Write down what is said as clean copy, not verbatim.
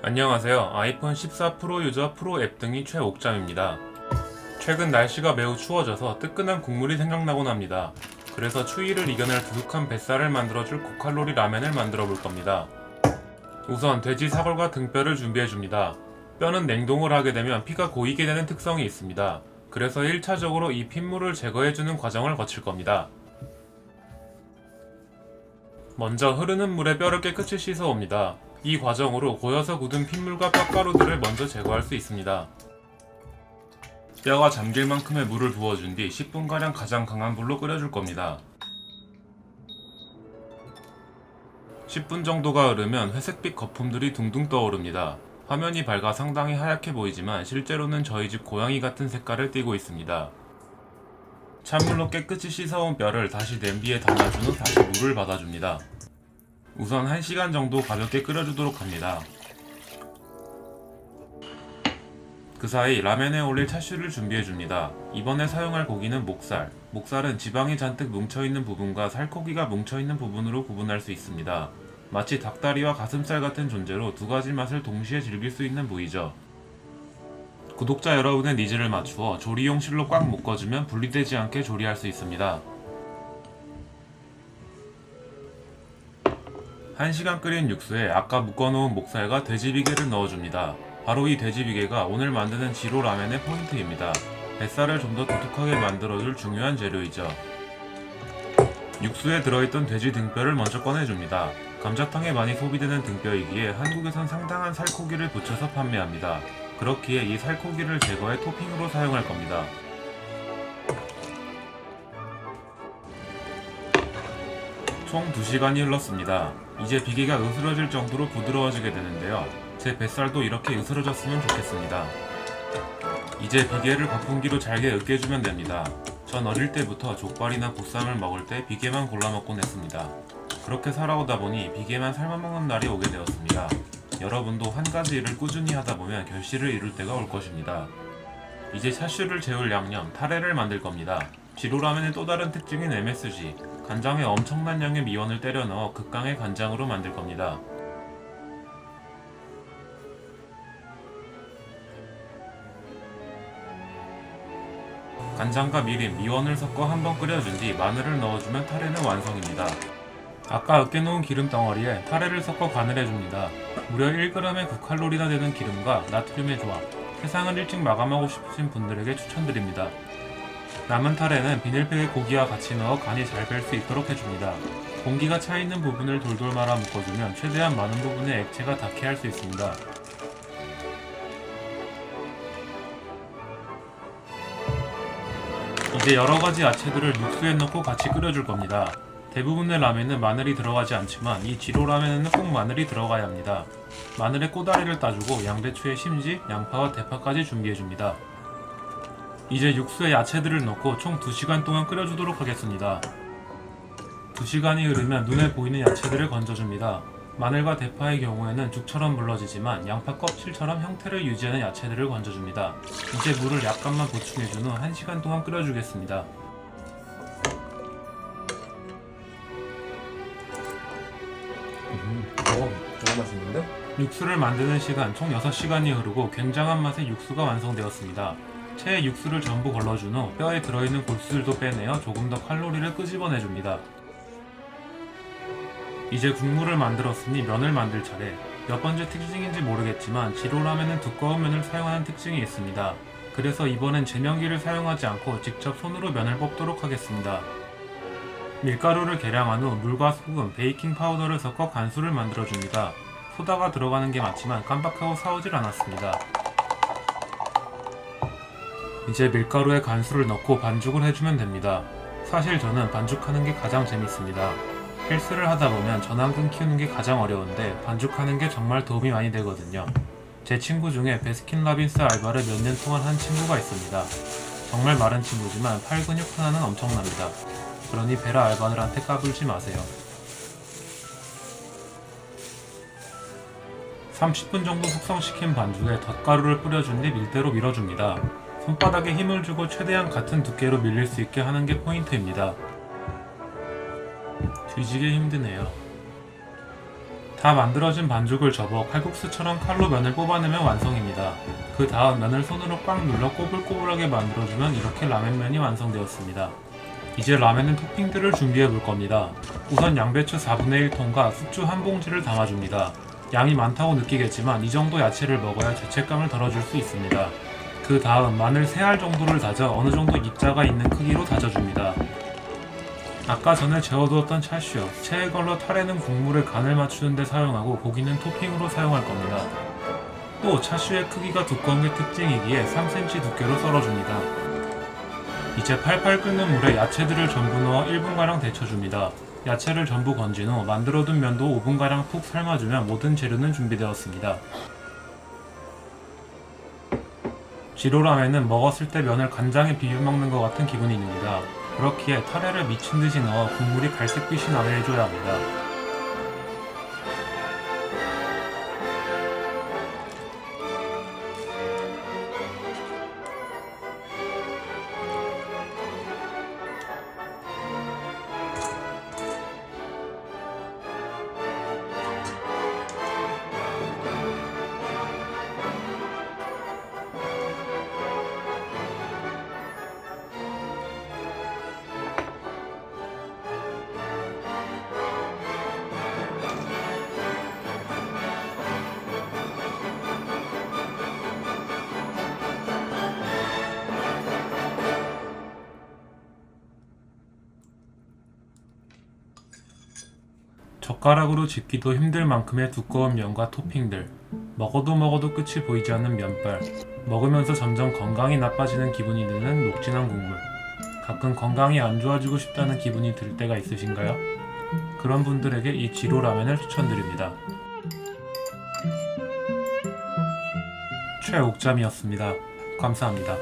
안녕하세요. 아이폰 14 프로 유저 프로 앱 등이 최옥잠입니다. 최근 날씨가 매우 추워져서 뜨끈한 국물이 생각나곤 합니다. 그래서 추위를 이겨낼 두둑한 뱃살을 만들어줄 고칼로리 라멘을 만들어 볼 겁니다. 우선 돼지 사골과 등뼈를 준비해줍니다. 뼈는 냉동을 하게 되면 피가 고이게 되는 특성이 있습니다. 그래서 1차적으로 이 핏물을 제거해주는 과정을 거칠 겁니다. 먼저 흐르는 물에 뼈를 깨끗이 씻어옵니다. 이 과정으로 고여서 굳은 핏물과 뼈가루들을 먼저 제거할 수 있습니다. 뼈가 잠길 만큼의 물을 부어준 뒤 10분가량 가장 강한 불로 끓여줄 겁니다. 10분 정도가 흐르면 회색빛 거품들이 둥둥 떠오릅니다. 화면이 밝아 상당히 하얗게 보이지만 실제로는 저희 집 고양이 같은 색깔을 띠고 있습니다. 찬물로 깨끗이 씻어온 뼈를 다시 냄비에 담아준 후 다시 물을 받아줍니다. 우선 1시간 정도 가볍게 끓여주도록 합니다. 그 사이 라멘에 올릴 차슈를 준비해줍니다. 이번에 사용할 고기는 목살. 목살은 지방이 잔뜩 뭉쳐있는 부분과 살코기가 뭉쳐있는 부분으로 구분할 수 있습니다. 마치 닭다리와 가슴살 같은 존재로 두 가지 맛을 동시에 즐길 수 있는 부위죠. 구독자 여러분의 니즈를 맞추어 조리용 실로 꽉 묶어주면 분리되지 않게 조리할 수 있습니다. 1시간 끓인 육수에 아까 묶어놓은 목살과 돼지비계를 넣어줍니다. 바로 이 돼지비계가 오늘 만드는 지로 라멘의 포인트입니다. 뱃살을 좀 더 두둑하게 만들어줄 중요한 재료이죠. 육수에 들어있던 돼지 등뼈를 먼저 꺼내줍니다. 감자탕에 많이 소비되는 등뼈이기에 한국에선 상당한 살코기를 붙여서 판매합니다. 그렇기에 이 살코기를 제거해 토핑으로 사용할 겁니다. 총 2시간이 흘렀습니다. 이제 비계가 으스러질 정도로 부드러워지게 되는데요. 제 뱃살도 이렇게 으스러졌으면 좋겠습니다. 이제 비계를 거품기로 잘게 으깨주면 됩니다. 전 어릴 때부터 족발이나 보쌈을 먹을 때 비계만 골라 먹곤 했습니다. 그렇게 살아오다 보니 비계만 삶아먹는 날이 오게 되었습니다. 여러분도 한 가지 일을 꾸준히 하다 보면 결실을 이룰 때가 올 것입니다. 이제 차슈를 재울 양념, 타레를 만들 겁니다. 지로라멘의 또 다른 특징인 MSG, 간장에 엄청난 양의 미원을 때려 넣어 극강의 간장으로 만들 겁니다. 간장과 미림, 미원을 섞어 한번 끓여준 뒤 마늘을 넣어주면 타레는 완성입니다. 아까 으깨놓은 기름 덩어리에 타레를 섞어 간을 해줍니다. 무려 1g의 9칼로리나 되는 기름과 나트륨의 조합, 세상을 일찍 마감하고 싶으신 분들에게 추천드립니다. 남은 타레는 비닐팩에 고기와 같이 넣어 간이 잘 뺄 수 있도록 해줍니다. 공기가 차있는 부분을 돌돌 말아 묶어주면 최대한 많은 부분의 액체가 닿게 할 수 있습니다. 이제 여러가지 야채들을 육수에 넣고 같이 끓여줄 겁니다. 대부분의 라면은 마늘이 들어가지 않지만 이 지로 라면에는 꼭 마늘이 들어가야 합니다. 마늘의 꼬다리를 따주고 양배추의 심지, 양파와 대파까지 준비해줍니다. 이제 육수에 야채들을 넣고 총 2시간 동안 끓여주도록 하겠습니다. 2시간이 흐르면 눈에 보이는 야채들을 건져줍니다. 마늘과 대파의 경우에는 죽처럼 물러지지만 양파 껍질처럼 형태를 유지하는 야채들을 건져줍니다. 이제 물을 약간만 보충해준 후 1시간 동안 끓여주겠습니다. 너무 맛있는데? 육수를 만드는 시간 총 6시간이 흐르고 굉장한 맛의 육수가 완성되었습니다. 체에 육수를 전부 걸러준 후 뼈에 들어있는 골수들도 빼내어 조금 더 칼로리를 끄집어내줍니다. 이제 국물을 만들었으니 면을 만들 차례. 몇 번째 특징인지 모르겠지만 지로라면은 두꺼운 면을 사용하는 특징이 있습니다. 그래서 이번엔 제면기를 사용하지 않고 직접 손으로 면을 뽑도록 하겠습니다. 밀가루를 계량한 후 물과 소금, 베이킹 파우더를 섞어 간수를 만들어줍니다. 소다가 들어가는 게 맞지만 깜빡하고 사오질 않았습니다. 이제 밀가루에 간수를 넣고 반죽을 해주면 됩니다. 사실 저는 반죽하는 게 가장 재밌습니다. 헬스를 하다 보면 전완근 키우는 게 가장 어려운데 반죽하는 게 정말 도움이 많이 되거든요. 제 친구 중에 베스킨라빈스 알바를 몇 년 동안 한 친구가 있습니다. 정말 마른 친구지만 팔 근육 하나는 엄청납니다. 그러니 베라 알바들한테 까불지 마세요. 30분 정도 숙성시킨 반죽에 덧가루를 뿌려준 뒤 밀대로 밀어줍니다. 손바닥에 힘을 주고 최대한 같은 두께로 밀릴 수 있게 하는 게 포인트입니다. 뒤지게 힘드네요. 다 만들어진 반죽을 접어 칼국수처럼 칼로 면을 뽑아내면 완성입니다. 그 다음 면을 손으로 꽉 눌러 꼬불꼬불하게 만들어주면 이렇게 라멘면이 완성되었습니다. 이제 라멘은 토핑들을 준비해 볼 겁니다. 우선 양배추 4분의 1통과 숙주 한 봉지를 담아줍니다. 양이 많다고 느끼겠지만 이 정도 야채를 먹어야 죄책감을 덜어줄 수 있습니다. 그 다음 마늘 3알 정도를 다져 어느 정도 입자가 있는 크기로 다져줍니다. 아까 전에 재워두었던 차슈, 체에 걸러 타려는 국물에 간을 맞추는 데 사용하고 고기는 토핑으로 사용할 겁니다. 또 차슈의 크기가 두꺼운 게 특징이기에 3cm 두께로 썰어줍니다. 이제 팔팔 끓는 물에 야채들을 전부 넣어 1분가량 데쳐줍니다. 야채를 전부 건진 후 만들어둔 면도 5분가량 푹 삶아주면 모든 재료는 준비되었습니다. 지로라멘은 먹었을 때 면을 간장에 비벼 먹는 것 같은 기분이 듭니다. 그렇기에 타레를 미친듯이 넣어 국물이 갈색빛이 나게 해줘야 합니다. 젓가락으로 짚기도 힘들 만큼의 두꺼운 면과 토핑들, 먹어도 끝이 보이지 않는 면발, 먹으면서 점점 건강이 나빠지는 기분이 드는 녹진한 국물. 가끔 건강이 안 좋아지고 싶다는 기분이 들 때가 있으신가요? 그런 분들에게 이 지로 라멘을 추천드립니다. 최옥잠이었습니다. 감사합니다.